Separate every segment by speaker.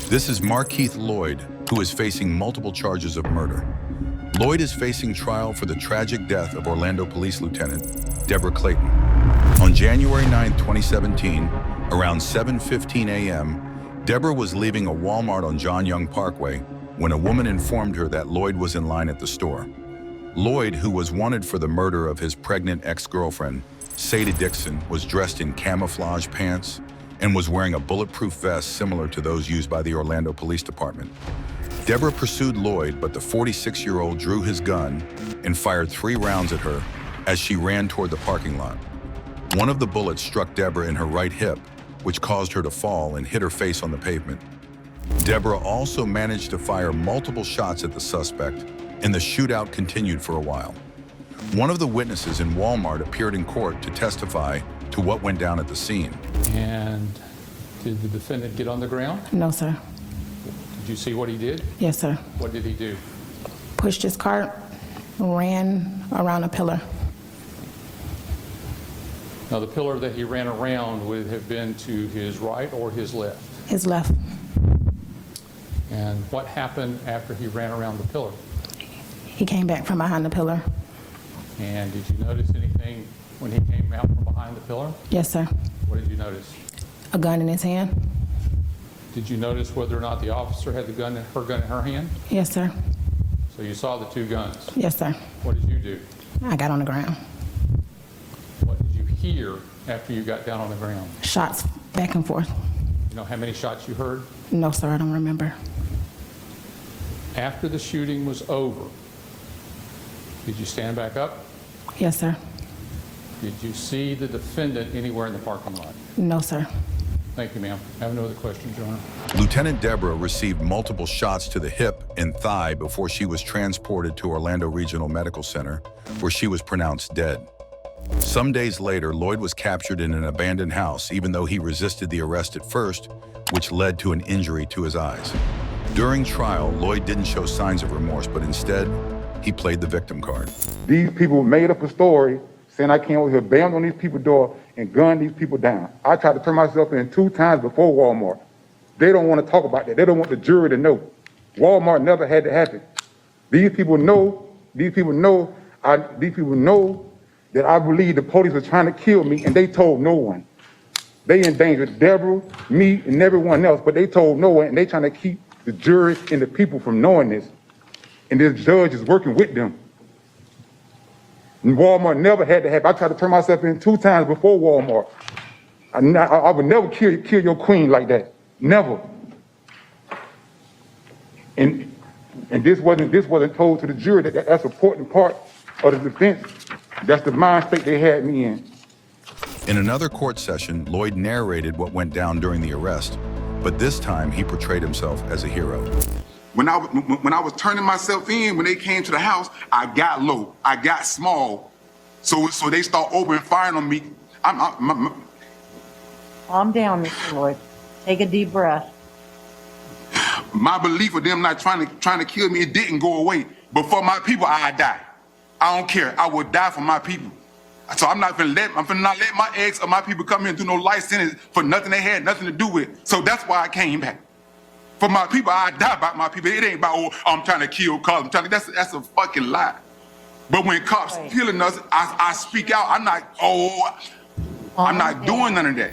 Speaker 1: This is Markeith Lloyd, who is facing multiple charges of murder. Lloyd is facing trial for the tragic death of Orlando Police Lieutenant Deborah Clayton. On January 9, 2017, around 7:15 a.m., Deborah was leaving a Walmart on John Young Parkway when a woman informed her that Lloyd was in line at the store. Lloyd, who was wanted for the murder of his pregnant ex-girlfriend, Sadie Dixon, was dressed in camouflage pants and was wearing a bulletproof vest similar to those used by the Orlando Police Department. Deborah pursued Lloyd, but the 46-year-old drew his gun and fired 3 rounds at her as she ran toward the parking lot. One of the bullets struck Deborah in her right hip, which caused her to fall and hit her face on the pavement. Deborah also managed to fire multiple shots at the suspect, and the shootout continued for a while. One of the witnesses in Walmart appeared in court to testify to what went down at the scene.
Speaker 2: And did the defendant get on the ground?
Speaker 3: No, sir.
Speaker 2: Did you see what he did?
Speaker 3: Yes, sir.
Speaker 2: What did he do?
Speaker 3: Pushed his cart, ran around a pillar.
Speaker 2: Now, the pillar that he ran around would have been to his right or his left?
Speaker 3: His left.
Speaker 2: And what happened after he ran around the pillar?
Speaker 3: He came back from behind the pillar.
Speaker 2: And did you notice anything when he came out from behind the pillar?
Speaker 3: Yes, sir.
Speaker 2: What did you notice?
Speaker 3: A gun in his hand.
Speaker 2: Did you notice whether or not the officer had her gun in her hand?
Speaker 3: Yes, sir.
Speaker 2: So you saw the 2 guns.
Speaker 3: Yes, sir.
Speaker 2: What did you do?
Speaker 3: I got on the ground.
Speaker 2: What did you hear after you got down on the ground?
Speaker 3: Shots back and forth.
Speaker 2: You know how many shots you heard?
Speaker 3: No, sir, I don't remember.
Speaker 2: After the shooting was over, did you stand back up?
Speaker 3: Yes, sir.
Speaker 2: Did you see the defendant anywhere in the parking lot?
Speaker 3: No, sir.
Speaker 2: Thank you, ma'am. I have no other questions, Your Honor.
Speaker 1: Lieutenant Deborah received multiple shots to the hip and thigh before she was transported to Orlando Regional Medical Center, where she was pronounced dead. Some days later, Lloyd was captured in an abandoned house, even though he resisted the arrest at first, which led to an injury to his eyes. During trial, Lloyd didn't show signs of remorse, but instead, he played the victim card.
Speaker 4: These people made up a story saying I came over here, banged on these people's door, and gunned these people down. I tried to turn myself in 2 times before Walmart. They don't want to talk about that. They don't want the jury to know. Walmart never had to happen. These people know that I believe the police were trying to kill me, and they told no one. They endangered Deborah, me, and everyone else, but they told no one, and they trying to keep the jury and the people from knowing this. And this judge is working with them. And Walmart never had to happen. I tried to turn myself in 2 times before Walmart. I would never kill your queen like that. Never. And this wasn't told to the jury that's an important part of the defense. That's the mind state they had me in.
Speaker 1: In another court session, Lloyd narrated what went down during the arrest, but this time he portrayed himself as a hero.
Speaker 5: When I was turning myself in, when they came to the house, I got low, I got small. So they start opening firing on me.
Speaker 6: Calm down, Mr. Lloyd. Take a deep breath.
Speaker 5: My belief of them not trying to kill me, it didn't go away. But for my people, I die. I don't care. I will die for my people. So I'm not finna not let my ex or my people come here and do no life sentence for nothing they had nothing to do with. So that's why I came back. For my people, I die about my people. It ain't about, oh, I'm trying to kill cops. That's a fucking lie. But when cops killing us, I speak out. I'm not doing none of that.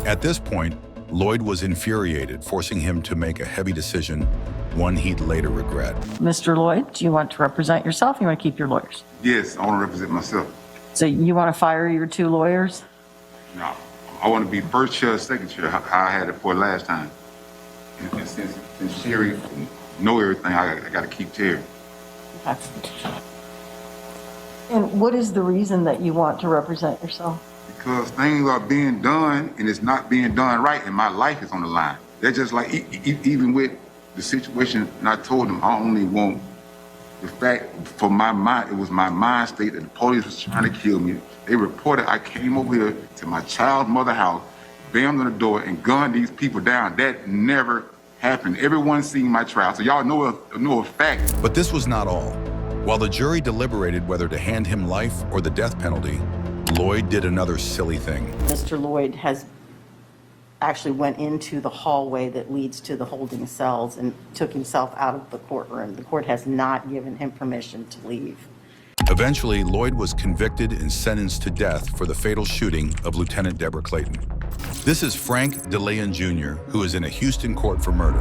Speaker 1: At this point, Lloyd was infuriated, forcing him to make a heavy decision, one he'd later regret.
Speaker 6: Mr. Lloyd, do you want to represent yourself? Or you want to keep your lawyers?
Speaker 5: Yes, I want to represent myself.
Speaker 6: So you want to fire your 2 lawyers?
Speaker 5: No, I want to be first chair, second chair, how I had it for last time. And since Sherry know everything, I got to keep Terry.
Speaker 6: Okay. And what is the reason that you want to represent yourself?
Speaker 5: Because things are being done and it's not being done right, and my life is on the line. They're just like, even with the situation, and I told them I only want the fact for my mind, it was my mind state that the police was trying to kill me. They reported I came over here to my child's mother house, banged on the door, and gunned these people down. That never happened. Everyone's seen my trial, so y'all know a fact.
Speaker 1: But this was not all. While the jury deliberated whether to hand him life or the death penalty, Lloyd did another silly thing.
Speaker 6: Mr. Lloyd has actually went into the hallway that leads to the holding cells and took himself out of the courtroom. The court has not given him permission to leave.
Speaker 1: Eventually, Lloyd was convicted and sentenced to death for the fatal shooting of Lieutenant Deborah Clayton. This is Frank DeLeon Jr., who is in a Houston court for murder.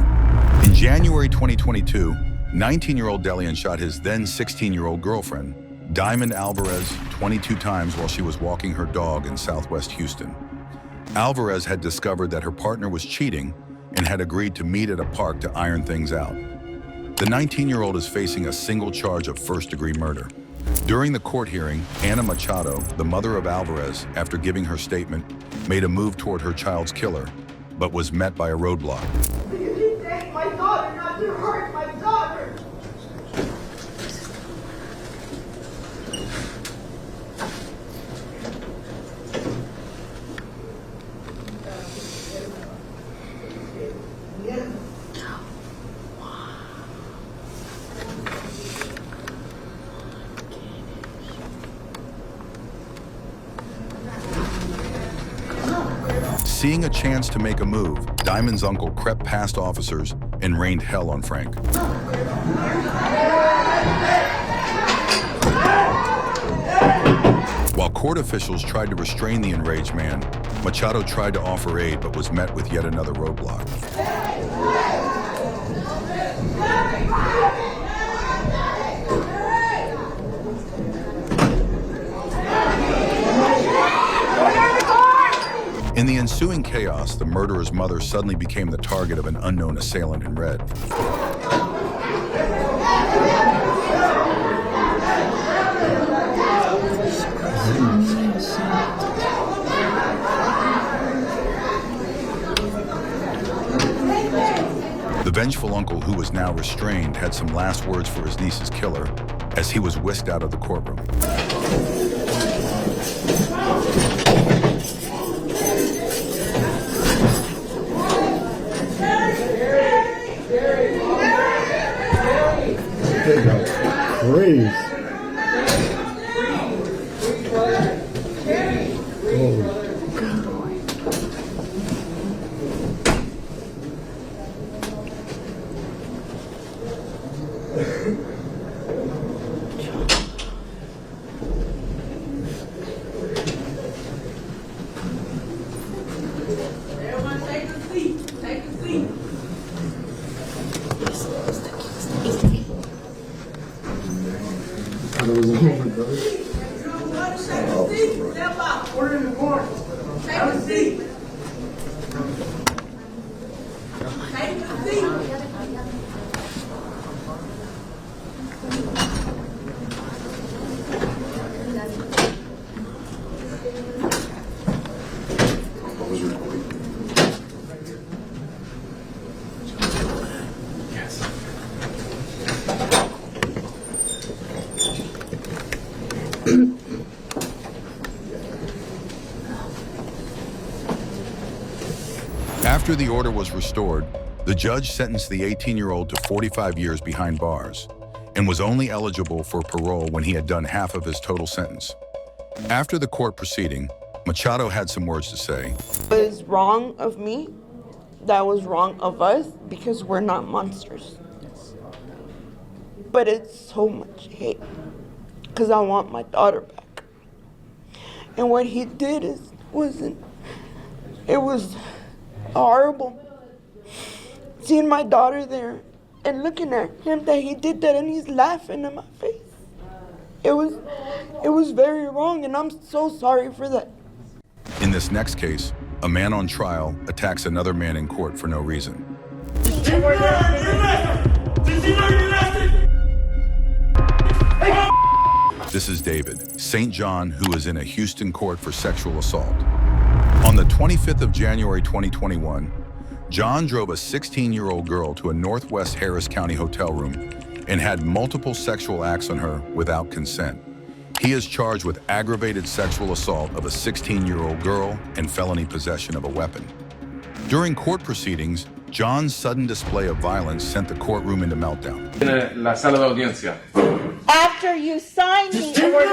Speaker 1: In January 2022, 19-year-old DeLeon shot his then 16-year-old girlfriend, Diamond Alvarez, 22 times while she was walking her dog in Southwest Houston. Alvarez had discovered that her partner was cheating and had agreed to meet at a park to iron things out. The 19-year-old is facing a single charge of first-degree murder. During the court hearing, Ana Machado, the mother of Alvarez, after giving her statement, made a move toward her child's killer, but was met by a roadblock.
Speaker 7: You take my daughter, not to hurt my daughter.
Speaker 1: Seeing a chance to make a move, Diamond's uncle crept past officers and rained hell on Frank. While court officials tried to restrain the enraged man, Machado tried to offer aid but was met with yet another roadblock. In the ensuing chaos, the murderer's mother suddenly became the target of an unknown assailant in red. The vengeful uncle, who was now restrained, had some last words for his niece's killer as he was whisked out of the courtroom.
Speaker 8: Crazy.
Speaker 7: Everyone take a seat. Take a seat. Step out. Order in the morning. Take a seat. Take a seat.
Speaker 1: After the order was restored, the judge sentenced the 18-year-old to 45 years behind bars and was only eligible for parole when he had done half of his total sentence. After the court proceeding, Machado had some words to say.
Speaker 9: It was wrong of me. That was wrong of us because we're not monsters. But it's so much hate because I want my daughter back. And what he did it was horrible. Seeing my daughter there and looking at him that he did that and he's laughing in my face. It was very wrong and I'm so sorry for that.
Speaker 1: In this next case, a man on trial attacks another man in court for no reason. This is David St. John, who is in a Houston court for sexual assault. On the 25th of January 2021, John drove a 16-year-old girl to a Northwest Harris County hotel room and had multiple sexual acts on her without consent. He is charged with aggravated sexual assault of a 16-year-old girl and felony possession of a weapon. During court proceedings, John's sudden display of violence sent the courtroom into meltdown.
Speaker 10: La sala de audiencia.
Speaker 7: After you sign the order.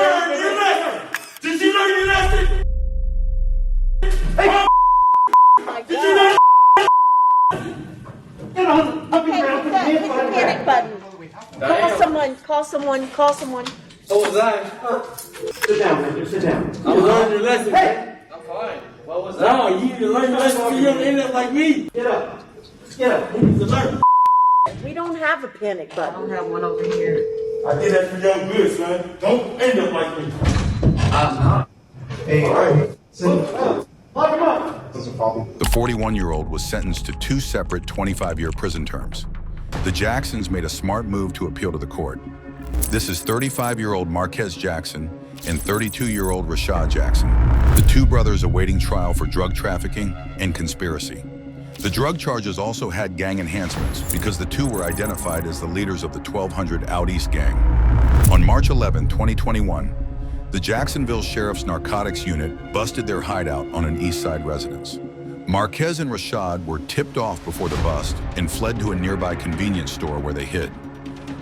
Speaker 7: my God. Hey, hit the panic button. Call someone.
Speaker 10: What was I? Sit down, man. Sit down. I'm learning your lesson, man. I'm fine. What was that? No, you need to learn your lesson so you don't end up like me. Get up. Get up. You need to learn.
Speaker 7: We don't have a panic button.
Speaker 6: I don't have one over here.
Speaker 10: I did that for your good, son. Don't end up like me. I'm not. Hey, all right. Lock him up.
Speaker 1: The 41-year-old was sentenced to 2 separate 25-year prison terms. The Jacksons made a smart move to appeal to the court. This is 35-year-old Marquez Jackson and 32-year-old Rashad Jackson, the 2 brothers awaiting trial for drug trafficking and conspiracy. The drug charges also had gang enhancements because the 2 were identified as the leaders of the 1200 Out East gang. On March 11, 2021, the Jacksonville Sheriff's Narcotics Unit busted their hideout on an East Side residence. Marquez and Rashad were tipped off before the bust and fled to a nearby convenience store where they hid.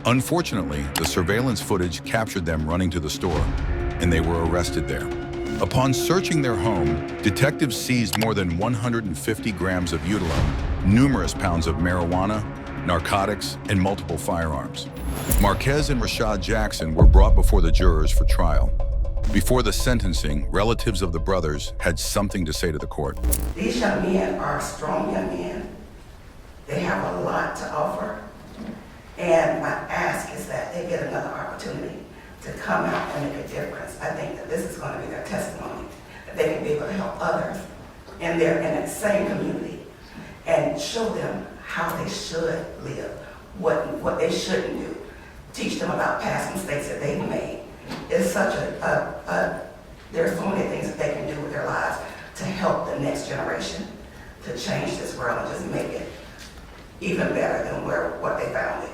Speaker 1: Unfortunately, the surveillance footage captured them running to the store, and they were arrested there. Upon searching their home, detectives seized more than 150 grams of Utilone, numerous pounds of marijuana, narcotics, and multiple firearms. Marquez and Rashad Jackson were brought before the jurors for trial. Before the sentencing, relatives of the brothers had something to say to the court.
Speaker 11: These young men are strong young men. They have a lot to offer. And my ask is that they get another opportunity to come out and make a difference. I think that this is going to be their testimony, that they can be able to help others in that same community and show them how they should live, what they shouldn't do, teach them about past mistakes that they've made. It's such there's so many things that they can do with their lives to help the next generation to change this world and just make it even better than what they found it.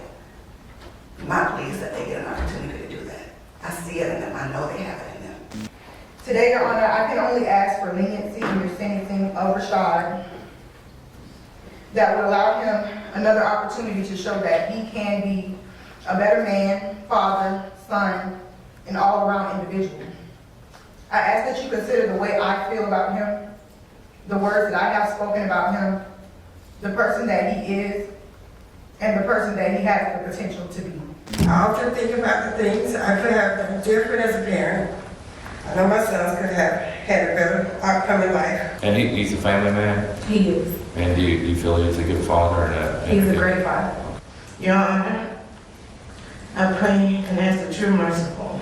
Speaker 11: My plea is that they get an opportunity to do that. I see it in them. I know they have it in them.
Speaker 3: Today, Your Honor, I can only ask for leniency in your sentencing of Rashad that would allow him another opportunity to show that he can be a better man, father, son, and all-around individual. I ask that you consider the way I feel about him, the words that I have spoken about him, the person that he is, and the person that he has the potential to be.
Speaker 11: I often think about the things I could have done different as a parent. I know my sons could have had a better outcome in life.
Speaker 12: And he's a family man?
Speaker 3: He is.
Speaker 12: And do you feel he's a good father?
Speaker 3: He's a great father.
Speaker 11: Your Honor, I pray and ask the true merciful.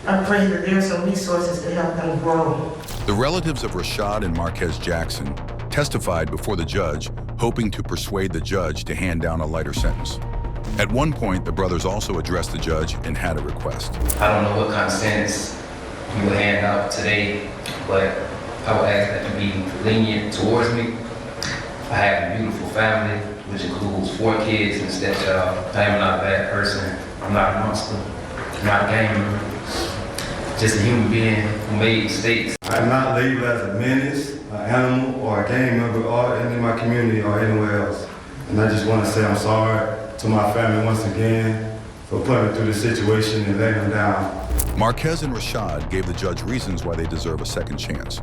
Speaker 11: I pray that there are some resources to help them grow.
Speaker 1: The relatives of Rashad and Marquez Jackson testified before the judge, hoping to persuade the judge to hand down a lighter sentence. At one point, the brothers also addressed the judge and had a request.
Speaker 12: I don't know what kind of sentence you will hand out today, but I would ask that you be lenient towards me. I have a beautiful family, which includes 4 kids and a stepchild. I am not a bad person. I'm not a monster. I'm not a gamer. Just a human being who made mistakes.
Speaker 8: I'm not labeled as a menace, an animal, or a gang member, or in my community or anywhere else. And I just want to say I'm sorry to my family once again for putting me through this situation and letting them down.
Speaker 1: Marquez and Rashad gave the judge reasons why they deserve a second chance.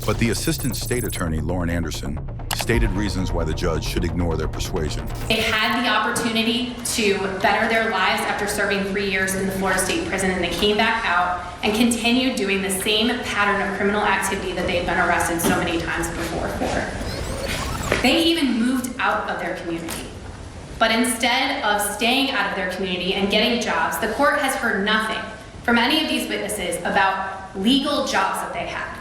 Speaker 1: But the assistant state attorney, Lauren Anderson, stated reasons why the judge should ignore their persuasion.
Speaker 13: They had the opportunity to better their lives after serving 3 years in the Florida State Prison, and they came back out and continued doing the same pattern of criminal activity that they've been arrested so many times before for. They even moved out of their community. But instead of staying out of their community and getting jobs, the court has heard nothing from any of these witnesses about legal jobs that they had.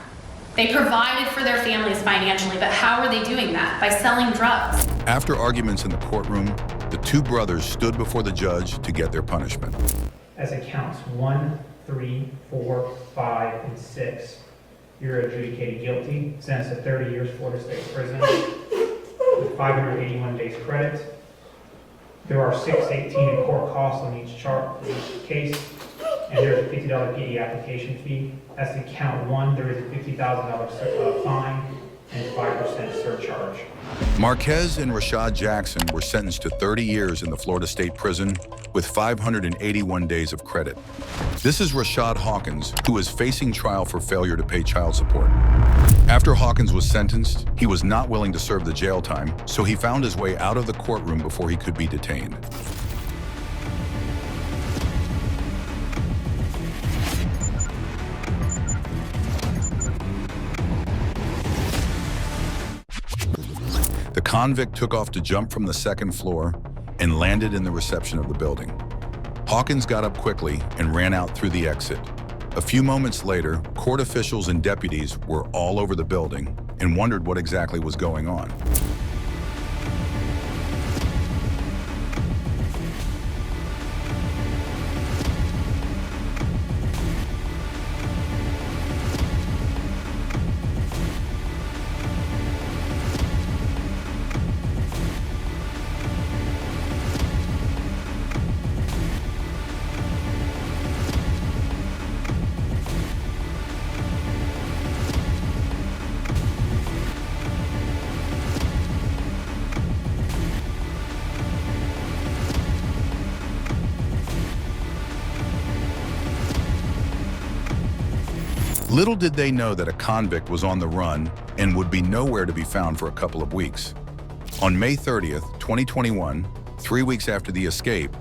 Speaker 13: They provided for their families financially, but how are they doing that? By selling drugs.
Speaker 1: After arguments in the courtroom, the 2 brothers stood before the judge to get their punishment.
Speaker 14: As it counts 1, 3, 4, 5, and 6, you're adjudicated guilty, sentenced to 30 years Florida State Prison with 581 days credit. There are $618 in court costs on each case, and there's a $50 PD application fee. As to count 1, there is a $50,000 fine and 5% surcharge.
Speaker 1: Marquez and Rashad Jackson were sentenced to 30 years in the Florida State Prison with 581 days of credit. This is Rashad Hawkins, who is facing trial for failure to pay child support. After Hawkins was sentenced, he was not willing to serve the jail time, so he found his way out of the courtroom before he could be detained. The convict took off to jump from the second floor and landed in the reception of the building. Hawkins got up quickly and ran out through the exit. A few moments later, court officials and deputies were all over the building and wondered what exactly was going on. Little did they know that a convict was on the run and would be nowhere to be found for a couple of weeks. On May 30th, 2021, 3 weeks after the escape,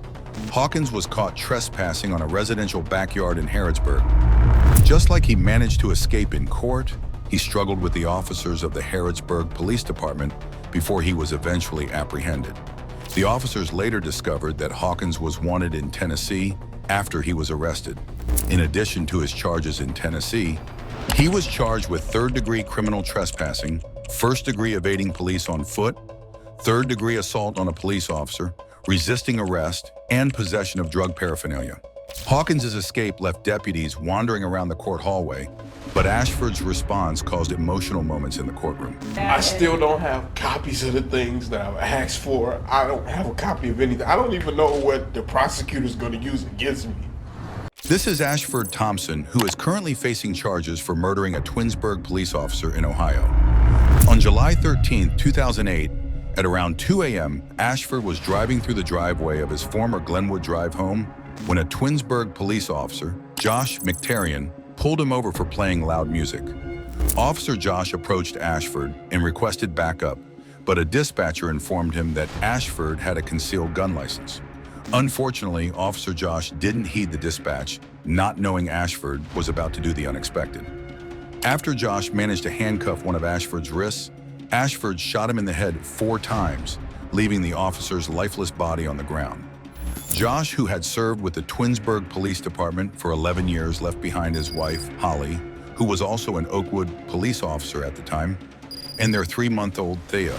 Speaker 1: Hawkins was caught trespassing on a residential backyard in Harrodsburg. Just like he managed to escape in court, he struggled with the officers of the Harrodsburg Police Department before he was eventually apprehended. The officers later discovered that Hawkins was wanted in Tennessee after he was arrested. In addition to his charges in Tennessee, he was charged with third-degree criminal trespassing, first-degree evading police on foot, third-degree assault on a police officer, resisting arrest, and possession of drug paraphernalia. Hawkins' escape left deputies wandering around the court hallway, but Ashford's response caused emotional moments in the courtroom.
Speaker 15: I still don't have copies of the things that I've asked for. I don't have a copy of anything. I don't even know what the prosecutor's going to use against me.
Speaker 1: This is Ashford Thompson, who is currently facing charges for murdering a Twinsburg police officer in Ohio. On July 13, 2008, at around 2 a.m., Ashford was driving through the driveway of his former Glenwood Drive home when a Twinsburg police officer, Josh McTarian, pulled him over for playing loud music. Officer Josh approached Ashford and requested backup, but a dispatcher informed him that Ashford had a concealed gun license. Unfortunately, Officer Josh didn't heed the dispatch, not knowing Ashford was about to do the unexpected. After Josh managed to handcuff one of Ashford's wrists, Ashford shot him in the head 4 times, leaving the officer's lifeless body on the ground. Josh, who had served with the Twinsburg Police Department for 11 years, left behind his wife, Holly, who was also an Oakwood police officer at the time, and their 3-month-old Thea.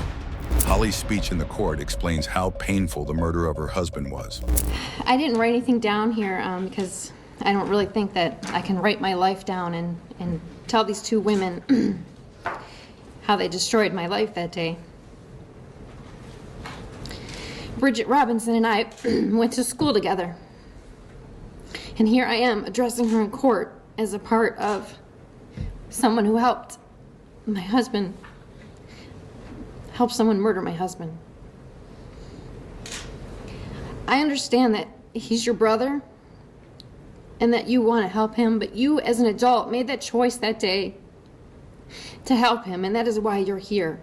Speaker 1: Holly's speech in the court explains how painful the murder of her husband was.
Speaker 16: I didn't write anything down here because I don't really think that I can write my life down and tell these 2 women how they destroyed my life that day. Bridget Robinson and I went to school together. And here I am addressing her in court as a part of someone who helped my husband, helped someone murder my husband. I understand that he's your brother and that you want to help him, but you as an adult made that choice that day to help him, and that is why you're here.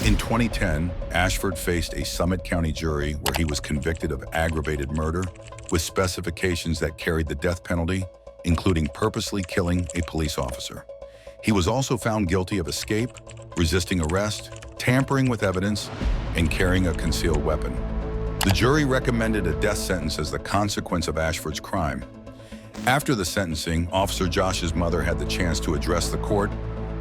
Speaker 1: In 2010, Ashford faced a Summit County jury where he was convicted of aggravated murder with specifications that carried the death penalty, including purposely killing a police officer. He was also found guilty of escape, resisting arrest, tampering with evidence, and carrying a concealed weapon. The jury recommended a death sentence as the consequence of Ashford's crime. After the sentencing, Officer Josh's mother had the chance to address the court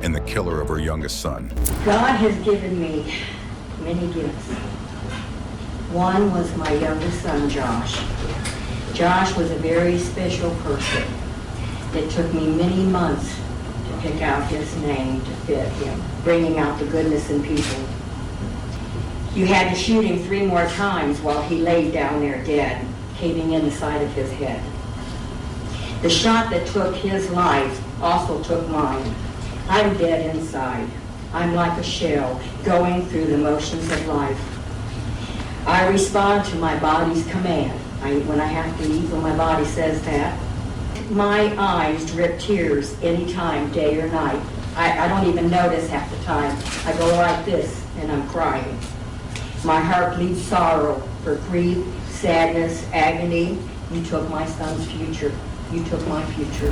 Speaker 1: and the killer of her youngest son.
Speaker 17: God has given me many gifts. One was my youngest son, Josh. Josh was a very special person. It took me many months to pick out his name to fit him, bringing out the goodness in people. You had to shoot him 3 more times while he laid down there dead, caving in the side of his head. The shot that took his life also took mine. I'm dead inside. I'm like a shell going through the motions of life. I respond to my body's command. When I have to eat, when my body says that. My eyes drip tears anytime, day or night. I don't even notice half the time. I go like this and I'm crying. My heart bleeds sorrow for grief, sadness, agony. You took my son's future. You took my future.